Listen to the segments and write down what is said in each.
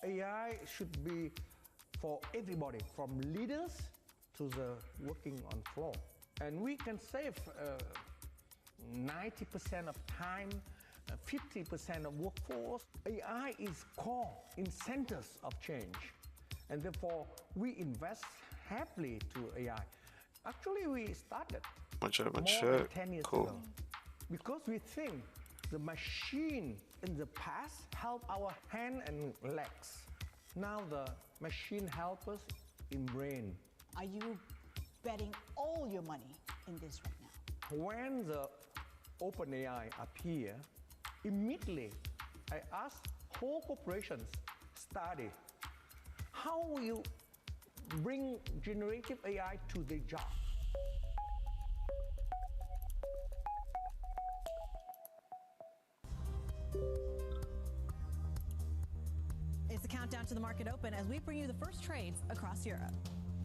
AI should be for everybody, from leaders to the working on floor. And we can save 90% of time, 50% of workforce. AI is core in centers of change. And therefore, we invest heavily to AI. Actually, we started more than 10 years ago. Because we think the machine in the past helped our hand and legs. Now the machine helps us in brain. Are you betting all your money in this right now? When the OpenAI appear, immediately I ask whole corporations study how will you bring generative AI to the job. It's the countdown to the market open as we bring you the first trades across Europe.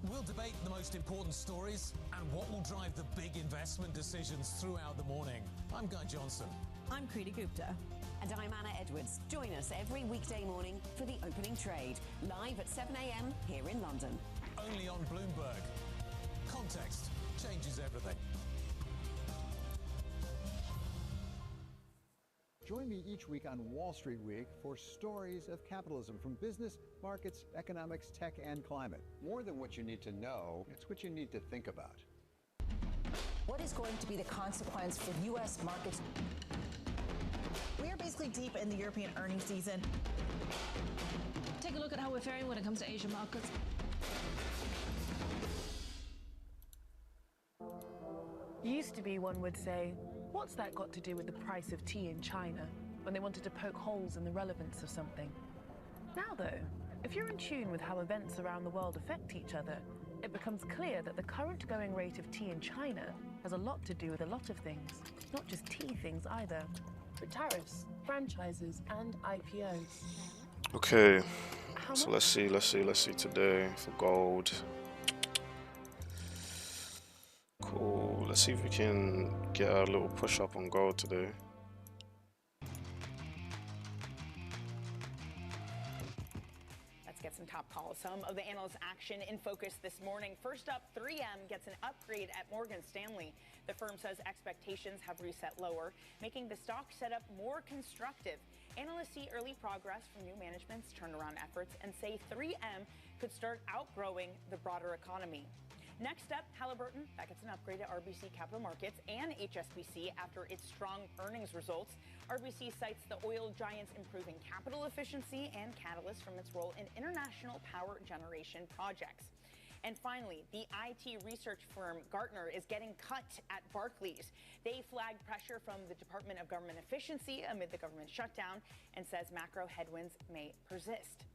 We'll debate the most important stories and what will drive the big investment decisions throughout the morning. I'm Guy Johnson. I'm Kriti Gupta. And I'm Anna Edwards. Join us every weekday morning for the opening trade, live at 7 a.m. here in London. Only on Bloomberg. Context changes everything. Join me each week on Wall Street Week for stories of capitalism from business, markets, economics, tech, and climate. More than what you need to know, it's what you need to think about. What is going to be the consequence for U.S. markets? We are basically deep in the European earnings season. Take a look at how we're faring when it comes to Asian markets. Used to be, one would say, what's that got to do with the price of tea in China, when they wanted to poke holes in the relevance of something? Now though, if you're in tune with how events around the world affect each other, it becomes clear that the current going rate of tea in China has a lot to do with a lot of things, not just tea things either, but tariffs, franchises, and IPOs. Okay, so let's see today for gold. Cool, let's see if we can get a little push up on gold today. Let's get some top calls. Some of the analyst action in focus this morning. First up, 3M gets an upgrade at Morgan Stanley. The firm says expectations have reset lower, making the stock setup more constructive. Analysts see early progress from new management's turnaround efforts and say 3M could start outgrowing the broader economy. Next up, Halliburton, that gets an upgrade at RBC Capital Markets and HSBC after its strong earnings results. RBC cites the oil giant's improving capital efficiency and catalysts from its role in international power generation projects. And finally, the IT research firm Gartner is getting cut at Barclays. They flagged pressure from the Department of Government Efficiency amid the government shutdown and says macro headwinds may persist.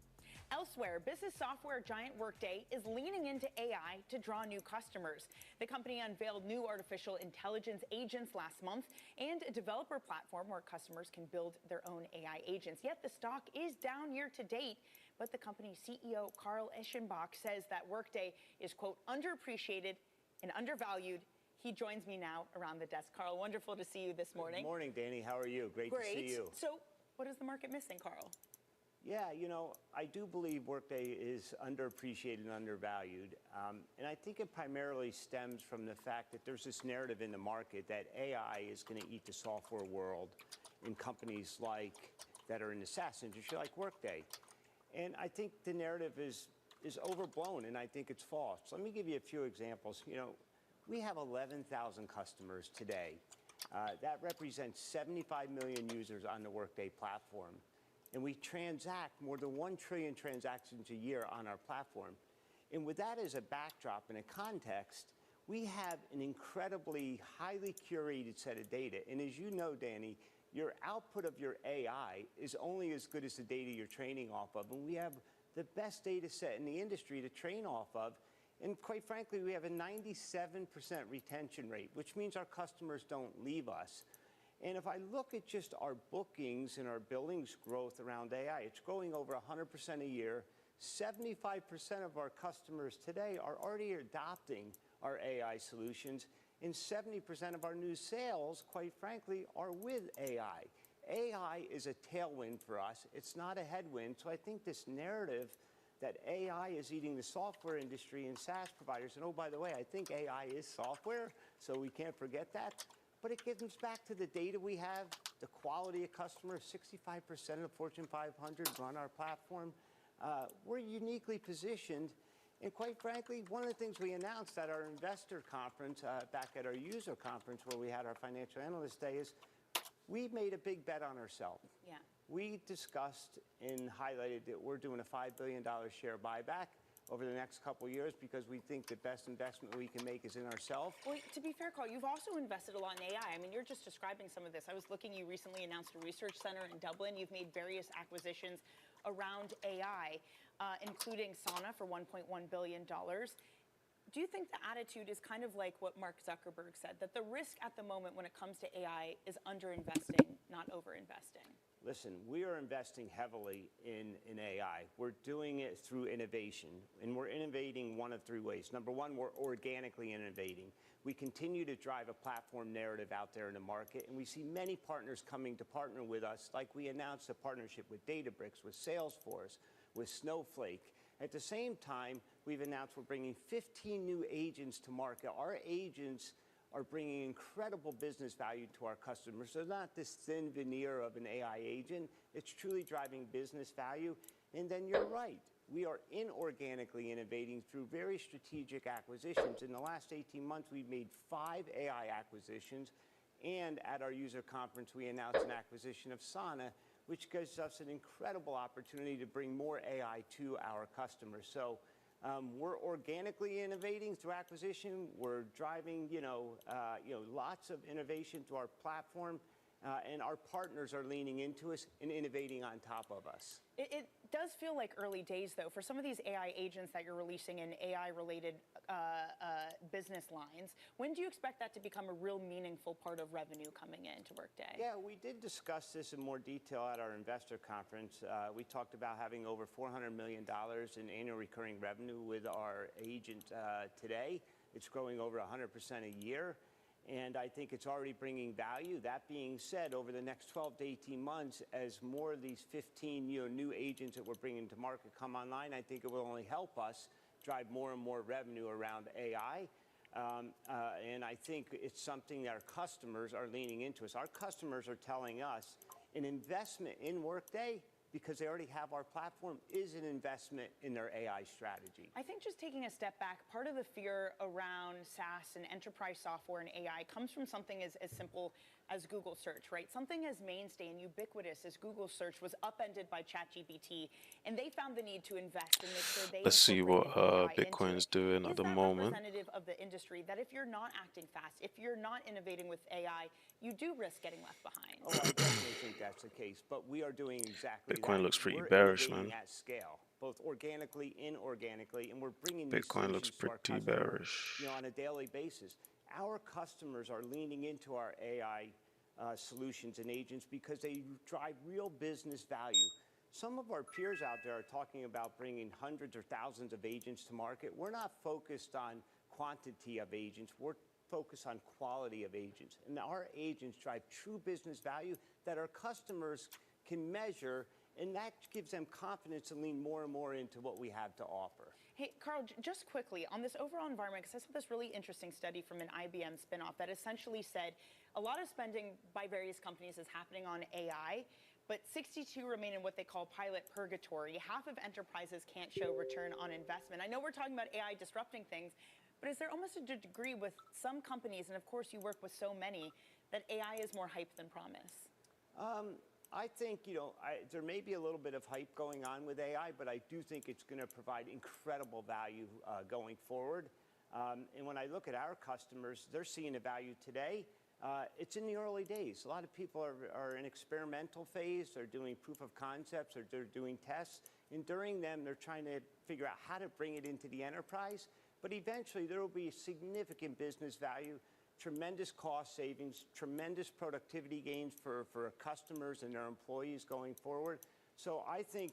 Elsewhere, business software giant Workday is leaning into AI to draw new customers. The company unveiled new artificial intelligence agents last month and a developer platform where customers can build their own AI agents. Yet the stock is down year to date, but the company's CEO, Carl Eschenbach, says that Workday is, quote, underappreciated and undervalued. He joins me now around the desk. Carl, wonderful to see you this morning. Good morning, Danny. How are you? Great to see you. So what is the market missing, Carl? Yeah, you know, I do believe Workday is underappreciated and undervalued. And I think it primarily stems from the fact that there's this narrative in the market that AI is going to eat the software world in companies that are in the SaaS industry like Workday. And I think the narrative is overblown, and I think it's false. Let me give you a few examples. You know, we have 11,000 customers today. That represents 75 million users on the Workday platform. And we transact more than 1 trillion transactions a year on our platform. And with that as a backdrop and a context, we have an incredibly highly curated set of data. And as you know, Danny, your output of your AI is only as good as the data you're training off of. And we have the best data set in the industry to train off of. And quite frankly, we have a 97% retention rate, which means our customers don't leave us. And if I look at just our bookings and our billings growth around AI, it's growing over 100% a year. 75% of our customers today are already adopting our AI solutions, and 70% of our new sales, quite frankly, are with AI. AI is a tailwind for us. It's not a headwind. So I think this narrative that AI is eating the software industry and SaaS providers, and oh, by the way, I think AI is software, so we can't forget that. But it gets back to the data we have, the quality of customers. 65% of Fortune 500 run our platform. We're uniquely positioned. And quite frankly, one of the things we announced at our investor conference, back at our user conference where we had our financial analyst day, is we made a big bet on ourselves. Yeah. We discussed and highlighted that we're doing a $5 billion share buyback over the next couple of years because we think the best investment we can make is in ourselves. Well, to be fair, Carl, you've also invested a lot in AI. I mean, you're just describing some of this. I was looking, you recently announced a research center in Dublin. You've made various acquisitions around AI, including Sana for $1.1 billion. Do you think the attitude is kind of like what Mark Zuckerberg said, that the risk at the moment when it comes to AI is underinvesting, not overinvesting? Listen, we are investing heavily in AI. We're doing it through innovation, and we're innovating one of three ways. Number one, we're organically innovating. We continue to drive a platform narrative out there in the market, and we see many partners coming to partner with us, like we announced a partnership with Databricks, with Salesforce, with Snowflake. At the same time, we've announced we're bringing 15 new agents to market. Our agents are bringing incredible business value to our customers. So not this thin veneer of an AI agent. It's truly driving business value. And then you're right. We are inorganically innovating through very strategic acquisitions. In the last 18 months, we've made 5 AI acquisitions. And at our user conference, we announced an acquisition of Sana, which gives us an incredible opportunity to bring more AI to our customers. So we're organically innovating through acquisition. We're driving, lots of innovation to our platform, and our partners are leaning into us and innovating on top of us. It does feel like early days, though, for some of these AI agents that you're releasing in AI-related business lines. When do you expect that to become a real meaningful part of revenue coming into Workday? Yeah, we did discuss this in more detail at our investor conference. We talked about having over $400 million in annual recurring revenue with our agent today. It's growing over 100% a year. And I think it's already bringing value. That being said, over the next 12 to 18 months, as more of these 15 new agents that we're bringing to market come online, I think it will only help us drive more and more revenue around AI. And I think it's something that our customers are leaning into us. Our customers are telling us an investment in Workday, because they already have our platform, is an investment in their AI strategy. I think just taking a step back, part of the fear around SaaS and enterprise software and AI comes from something as simple as Google search, right? Something as mainstay and ubiquitous as Google search was upended by ChatGPT, and they found the need to invest and make sure they Let's see what Bitcoin's doing at the moment. Is that representative of the industry, that if you're not acting fast, if you're not innovating with AI, you do risk getting left behind? Oh, I definitely think that's the case, but we are doing exactly that. Bitcoin looks pretty we're bearish, man. At scale, both organically, inorganically, and we're bringing Bitcoin looks pretty bearish. On a daily basis. Our customers are leaning into our AI solutions and agents because they drive real business value. Some of our peers out there are talking about bringing hundreds or thousands of agents to market. We're not focused on quantity of agents. We're focused on quality of agents. And our agents drive true business value that our customers can measure, and that gives them confidence to lean more and more into what we have to offer. Hey, Carl, just quickly, on this overall environment, because I saw this really interesting study from an IBM spinoff that essentially said a lot of spending by various companies is happening on AI, but 62 remain in what they call pilot purgatory. Half of enterprises can't show return on investment. I know we're talking about AI disrupting things, but is there almost a degree with some companies, and of course you work with so many, that AI is more hype than promise? I think, there may be a little bit of hype going on with AI, but I do think it's going to provide incredible value going forward. And when I look at our customers, they're seeing the value today. It's in the early days. A lot of people are in experimental phase. They're doing proof of concepts, or they're doing tests. And during them, they're trying to figure out how to bring it into the enterprise. But eventually, there will be significant business value, tremendous cost savings, tremendous productivity gains for customers and their employees going forward. So I think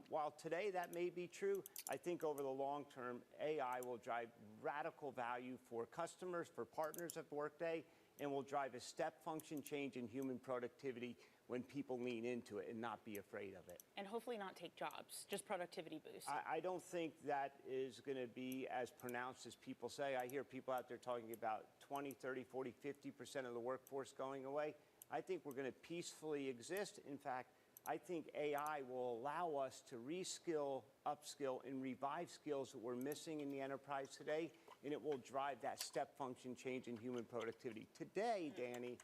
while today that may be true, I think over the long term, AI will drive radical value for customers, for partners at Workday, and will drive a step function change in human productivity when people lean into it and not be afraid of it. And hopefully not take jobs, just productivity boost. I don't think that is going to be as pronounced as people say. I hear people out there talking about 20, 30, 40, 50% of the workforce going away. I think we're going to peacefully exist. In fact, I think AI will allow us to reskill, upskill, and revive skills that we're missing in the enterprise today, and it will drive that step function change in human productivity. Today, Danny,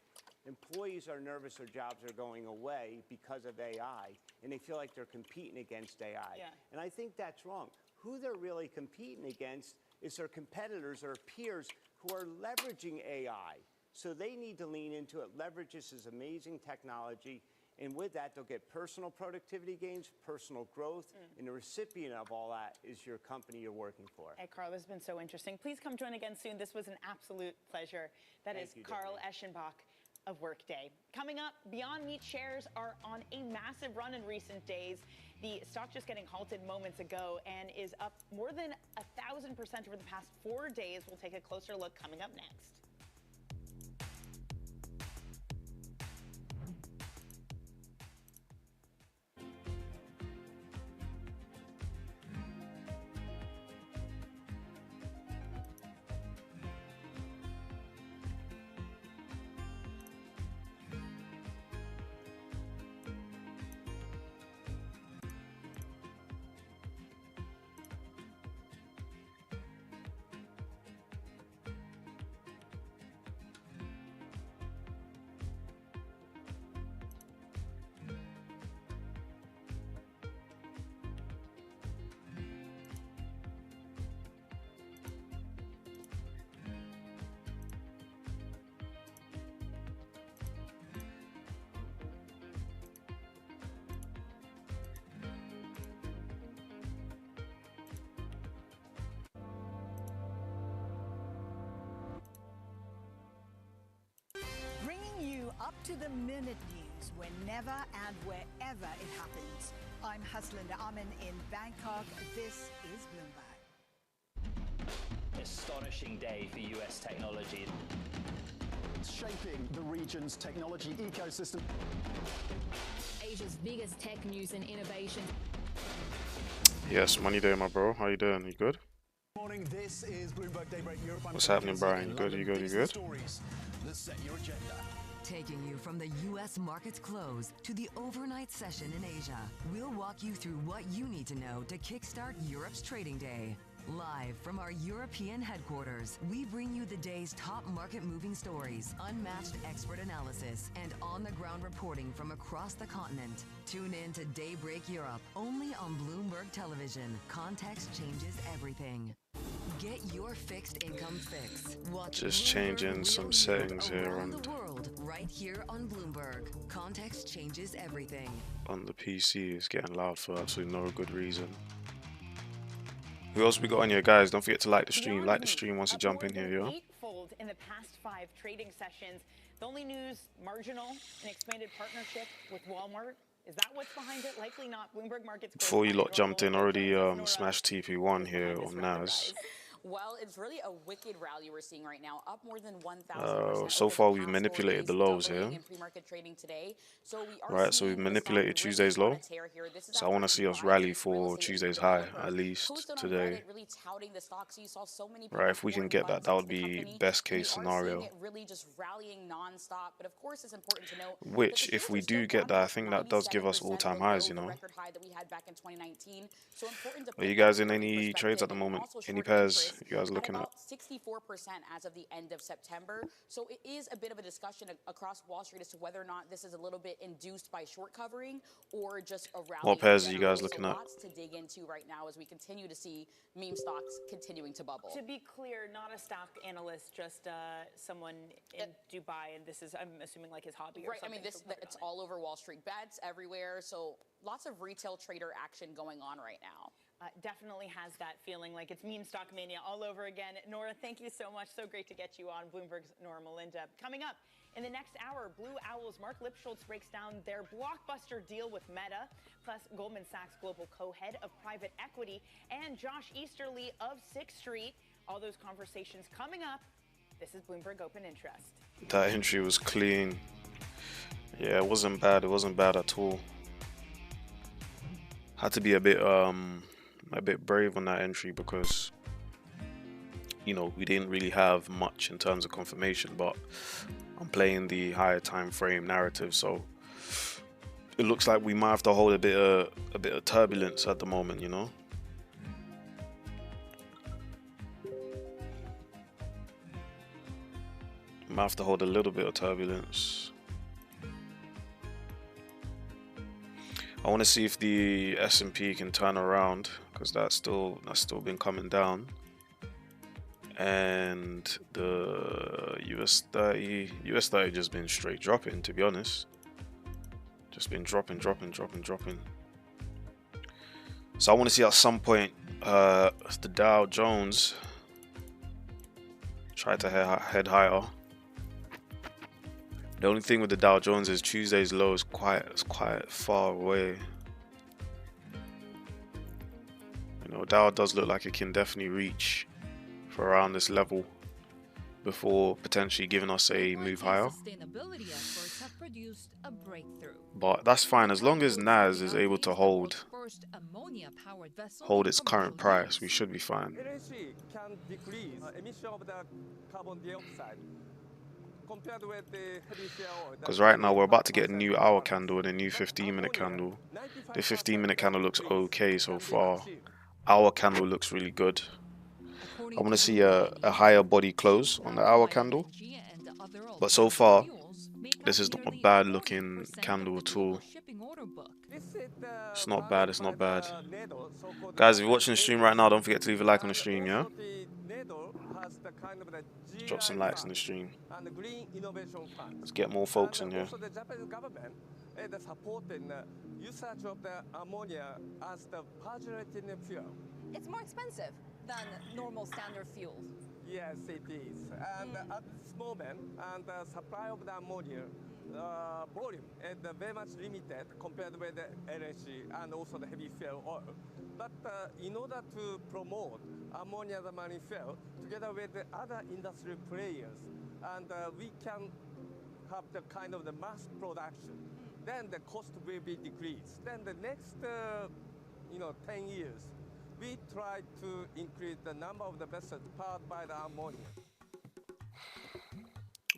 employees are nervous their jobs are going away because of AI, and they feel like they're competing against AI. Yeah. And I think that's wrong. Who they're really competing against is their competitors or peers who are leveraging AI. So they need to lean into it, leverage this as amazing technology, and with that, they'll get personal productivity gains, personal growth, and the recipient of all that is your company you're working for. Hey, Carl, this has been so interesting. Please come join again soon. This was an absolute pleasure. That is Carl Eschenbach of Workday. Coming up, Beyond Meat shares are on a massive run in recent days. The stock just getting halted moments ago and is up more than 1,000% over the past 4 days. We'll take a closer look coming up next. Up to the minute news whenever and wherever it happens. I'm Haslinda Amin in Bangkok. This is Bloomberg. Astonishing day for US technology. Shaping the region's technology ecosystem. Asia's biggest tech news and innovation. Yes, money day, my bro. How you doing? You good? Morning. This is Bloomberg Daybreak Europe. What's happening, Brian? You good? You good? You good? Stories that set your agenda. Taking you from the U.S. market's close to the overnight session in Asia, we'll walk you through what you need to know to kickstart Europe's trading day. Live from our European headquarters, we bring you the day's top market-moving stories, unmatched expert analysis, and on-the-ground reporting from across the continent. Tune in to Daybreak Europe, only on Bloomberg Television. Context changes everything. Get your fixed income fix. Watch just changing some settings here around the world, right here on Bloomberg. Context changes everything. On the PC, it's getting loud for absolutely no good reason. Who else we got on here, guys? Don't forget to like the stream. Like the stream once you jump in here, yo. Eightfold in the past 5 trading sessions. The only news, marginal, an expanded partnership with Walmart. Is that what's behind it? Likely not. Bloomberg Markets. Before you lot jumped in, already smashed TP1 here on NAS. Well, it's really a wicked rally we're seeing right now, up more than 1,000%. So far, we've manipulated the lows here. Right, so we've manipulated Tuesday's low. So I want to see us rally for Tuesday's high, at least today. Right, if we can get that, that would be best case scenario. Which, if we do get that, I think that does give us all-time highs, you know. Are you guys in any trades at the moment? Any pairs you guys looking at? 64% as of the end of September. So it is a bit of a discussion across Wall Street as to whether or not this is a little bit induced by short covering or just a rally. What pairs are you guys looking at? Lots to dig into right now as we continue to see meme stocks continuing to bubble. To be clear, not a stock analyst, just someone in Dubai, and this is, I'm assuming, like his hobby or something. I mean, it's all over Wall Street, bets everywhere. So lots of retail trader action going on right now. Definitely has that feeling like it's meme stock mania all over again. Nora, thank you so much. So great to get you on. Bloomberg's Nora Melinda. Coming up in the next hour, Blue Owl's Mark Lipschultz breaks down their blockbuster deal with Meta, plus Goldman Sachs global co-head of private equity, and Josh Easterly of 6th Street. All those conversations coming up. This is Bloomberg Open Interest. That entry was clean. Yeah, it wasn't bad. It wasn't bad at all. Had to be a bit brave on that entry because, you know, we didn't really have much in terms of confirmation, but I'm playing the higher time frame narrative, so it looks like we might have to hold a bit of turbulence at the moment, you know. Might have to hold a little bit of turbulence. I want to see if the S&P can turn around because that's still been coming down, and the US 30 just been straight dropping, to be honest. Just been dropping. So I want to see at some point the Dow Jones try to head higher. The only thing with the Dow Jones is Tuesday's low is quite far away. You know, Dow does look like it can definitely reach for around this level before potentially giving us a move higher. Sustainability efforts have produced a breakthrough. But that's fine as long as NAS is able to hold its current price. We should be fine. LNG can decrease emission of the carbon dioxide. Because right now we're about to get a new hour candle and a new 15-minute candle. The 15-minute candle looks okay so far. Hour candle looks really good. I want to see a higher body close on the hour candle. But so far, this is not a bad looking candle at all. It's not bad, it's not bad. Guys, if you're watching the stream right now, don't forget to leave a like on the stream, yeah? Drop some likes in the stream. Let's get more folks in here. Also, the Japanese government is supporting the usage of the ammonia as the power-generating fuel. It's more expensive than normal standard fuels. Yes, it is. And at this moment, the supply of the ammonia volume is very much limited compared with the LNG and also the heavy fuel oil. But in order to promote ammonia as a marine fuel, together with the other industry players, and we can have the kind of the mass production, then the cost will be decreased. Then the next, 10 years, we try to increase the number of the vessels powered by the ammonia.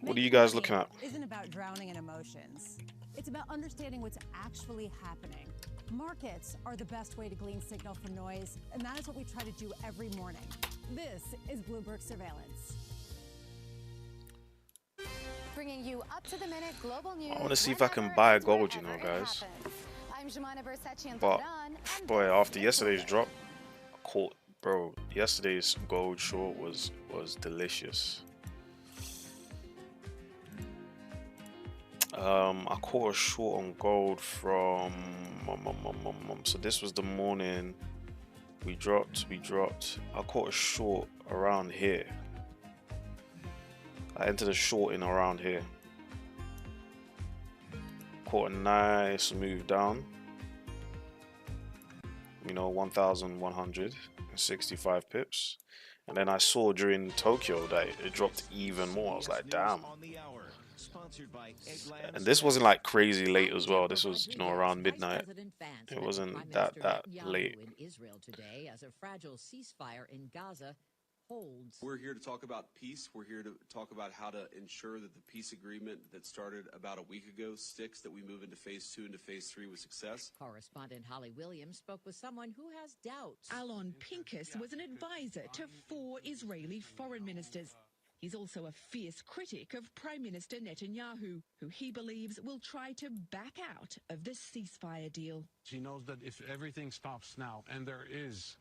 What are you guys looking at? Isn't about drowning in emotions. It's about understanding what's actually happening. Markets are the best way to glean signal from noise, and that is what we try to do every morning. This is Bloomberg Surveillance. Bringing you up-to-the-minute global news. I want to see if I can buy gold, you know, guys. But, boy, after yesterday's drop, bro, yesterday's gold short was delicious. I caught a short on gold from so this was the morning we dropped. I caught a short around here. I entered a short in around here. Caught a nice move down. You know, 1,165 pips. And then I saw during Tokyo that it dropped even more. I was like, damn. And this wasn't like crazy late as well. This was, you know, around midnight. It wasn't that late. In Israel today as a fragile ceasefire in Gaza holds. We're here to talk about peace. We're here to talk about how to ensure that the peace agreement that started about a week ago sticks, that we move into phase 2 and phase 3 with success. Correspondent Holly Williams spoke with someone who has doubts. Alon Pincus was an advisor to 4 Israeli foreign ministers. He's also a fierce critic of Prime Minister Netanyahu, who he believes will try to back out of the ceasefire deal. He knows that if everything stops now and there is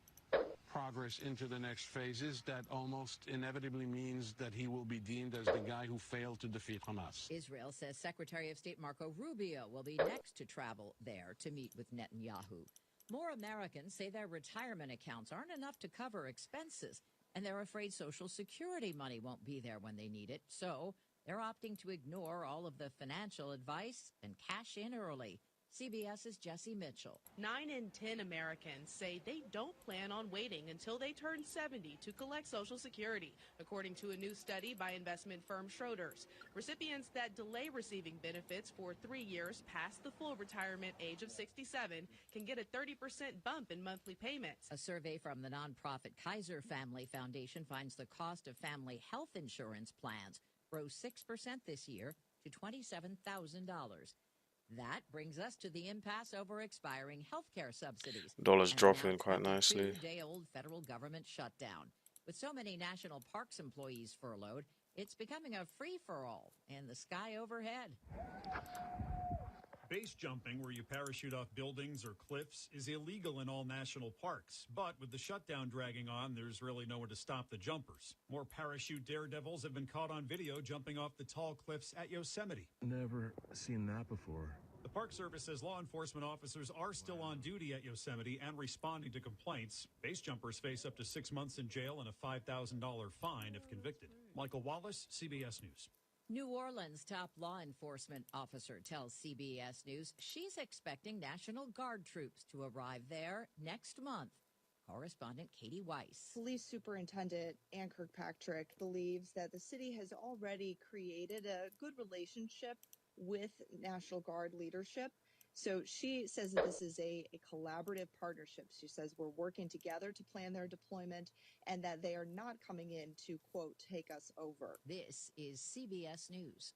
progress into the next phases, that almost inevitably means that he will be deemed as the guy who failed to defeat Hamas. Israel says Secretary of State Marco Rubio will be next to travel there to meet with Netanyahu. More Americans say their retirement accounts aren't enough to cover expenses, and they're afraid Social Security money won't be there when they need it. So they're opting to ignore all of the financial advice and cash in early. CBS's Jesse Mitchell. 9 in 10 Americans say they don't plan on waiting until they turn 70 to collect Social Security, according to a new study by investment firm Schroders. Recipients that delay receiving benefits for 3 years past the full retirement age of 67 can get a 30% bump in monthly payments. A survey from the nonprofit Kaiser Family Foundation finds the cost of family health insurance plans rose 6% this year to $27,000. That brings us to the impasse over expiring health care subsidies. Dollar's and dropping the quite outcome of nicely. a 2-day-old federal government shutdown. With so many national parks employees furloughed, it's becoming a free-for-all in the sky overhead. Base jumping, where you parachute off buildings or cliffs, is illegal in all national parks. But with the shutdown dragging on, there's really nowhere to stop the jumpers. More parachute daredevils have been caught on video jumping off the tall cliffs at Yosemite. Never seen that before. The Park Service says law enforcement officers are still on duty at Yosemite and responding to complaints. Base jumpers face up to 6 months in jail and a $5,000 fine if convicted. Michael Wallace, CBS News. New Orleans top law enforcement officer tells CBS News she's expecting National Guard troops to arrive there next month. Correspondent Katie Weiss. Police Superintendent Ann Kirkpatrick believes that the city has already created a good relationship with National Guard leadership. So she says that this is a collaborative partnership. She says we're working together to plan their deployment and that they are not coming in to, quote, take us over. This is CBS News.